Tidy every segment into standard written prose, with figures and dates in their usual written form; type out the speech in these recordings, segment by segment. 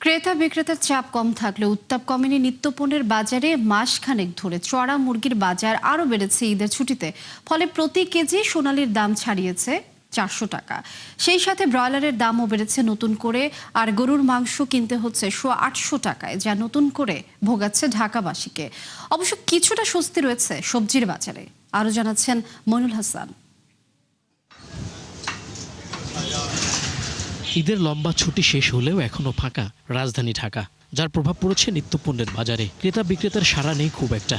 ক্রেতা বিক্রেতার চাপ কম থাকলেও উত্তাপ কমেনি নিত্যপণ্যের বাজারে। মাসখানেক ধরে চড়া মুরগির বাজার আরও বেড়েছে ঈদের ছুটিতে। ফলে প্রতি কেজি সোনালীর দাম ছাড়িয়েছে 400 টাকা। সেই সাথে ব্রয়লারের দামও বেড়েছে নতুন করে, আর গরুর মাংস কিনতে হচ্ছে 800 টাকায়, যা নতুন করে ভোগাচ্ছে ঢাকাবাসীকে। অবশ্য কিছুটা স্বস্তি রয়েছে সবজির বাজারে। আরও জানাচ্ছেন মইনুল হাসান। ঈদের লম্বা ছুটি শেষ হলেও এখনো ফাঁকা রাজধানী ঢাকা, যার প্রভাব পড়েছে নিত্যপণ্যের বাজারে। ক্রেতা বিক্রেতার সাড়া নেই খুব একটা।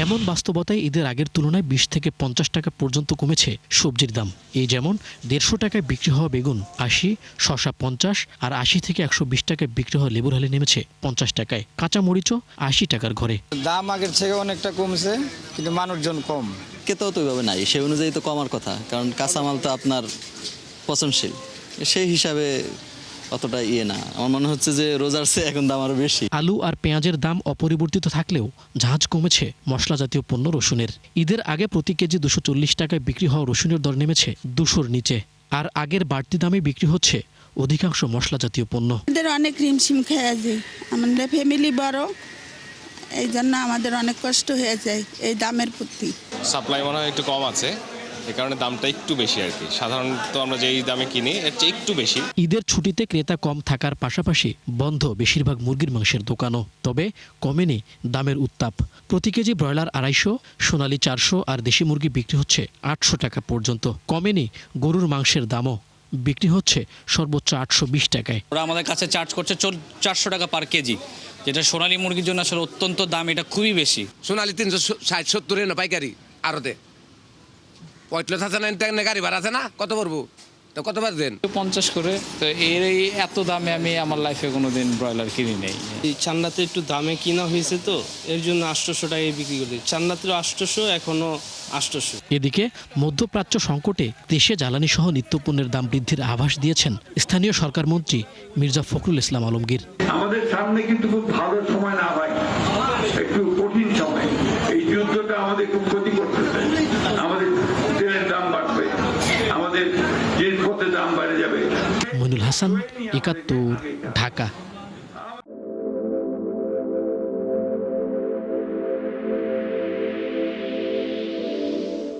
এমন বাস্তবতায় ঈদের আগের তুলনায় 20 থেকে 50 টাকা পর্যন্ত কমেছে সবজির দাম। এই যেমন 150 টাকায় বিক্রি হওয়া বেগুন 80, শসা 50, আর 80 থেকে 120 টাকায় বিক্রি হওয়া লেবুর হালি নেমেছে 50 টাকায়। কাঁচা মরিচও 80 টাকার ঘরে। দাম আগের থেকে অনেকটা কমছে, কিন্তু মানুষজন কম। খেতেও তো ওইভাবে নাই, সেই অনুযায়ী তো কমার কথা, কারণ কাঁচামাল তো আপনার পচনশীল, সেই হিসাবে অতটা না। আমার মনে হচ্ছে যে রোজার চেয়ে এখন দাম আরো বেশি। আলু আর পেঁয়াজের দাম অপরিবর্তিত থাকলেও ঝাঁঝ কমেছে মশলা জাতীয় পণ্য রসুনের। ঈদের আগে প্রতি কেজি 240 টাকায় বিক্রি হওয়া রসুনের দর নেমেছে 200-র নিচে। আর আগের বাড়তি দামে বিক্রি হচ্ছে অধিকাংশ মশলা জাতীয় পণ্য। আমাদের অনেক রিমশিম খেয়ে যায়, আমাদের ফ্যামিলি বড়, এই জন্য আমাদের অনেক কষ্ট হয়ে যায় এই দামের প্রতি। সাপ্লাই মনে হয় একটু কম আছে, এই কারণে দামটা একটু বেশি আর কি। সাধারণত আমরা যেই দামে কিনি এর চেয়ে একটু বেশি। ঈদের ছুটিতে ক্রেতা কম থাকার পাশাপাশি বন্ধ বেশিরভাগ মুরগির মাংসের দোকানও। তবে কমেনি দামের উত্তাপ। প্রতি কেজি ব্রয়লার 250, সোনালী 400, আর দেশি মুরগি বিক্রি হচ্ছে 800 টাকা পর্যন্ত। কমেনি গরুর মাংসের দামও, বিক্রি হচ্ছে সর্বোচ্চ 820 টাকায়। ওরা আমাদের কাছে চার্জ করছে 400 টাকা পার কেজি, যেটা সোনালী মুরগির জন্য আসলে অত্যন্ত দাম, এটা খুবই বেশি। সোনালী 360-70 পাইকারি আরতে পঁয়ত্রিশ আছে না, গাড়ি ভাড়া আছে না, কত পড়বো তো কতবার দেন 50 করে। তো এই এত দামে আমি আমার লাইফে কোনোদিন ব্রয়লার কিনি নেই। এই চান্নাতে একটু দামে কিনা হয়েছে, তো এর জন্য 800 টাকায় বিক্রি করে। চান্নাতে 800, এখনো 800। এদিকে মধ্যপ্রাচ্য সংকটে দেশে জ্বালানি সহ নিত্যপণ্যের দাম বৃদ্ধির আভাস দিয়েছেন স্থানীয় সরকার মন্ত্রী মির্জা ফখরুল ইসলাম আলমগীর। আমাদের সামনে কিন্তু খুব ভালো সময় না ভাই, একটু কঠিন সময়। এই যুদ্ধটা আমাদের খুব ক্ষতি করতেছে। আমাদের তেলের দাম বাড়বে, আমাদের জিনিসপত্রের দাম বেড়ে যাবে। মইনুল হাসান, 71, ঢাকা।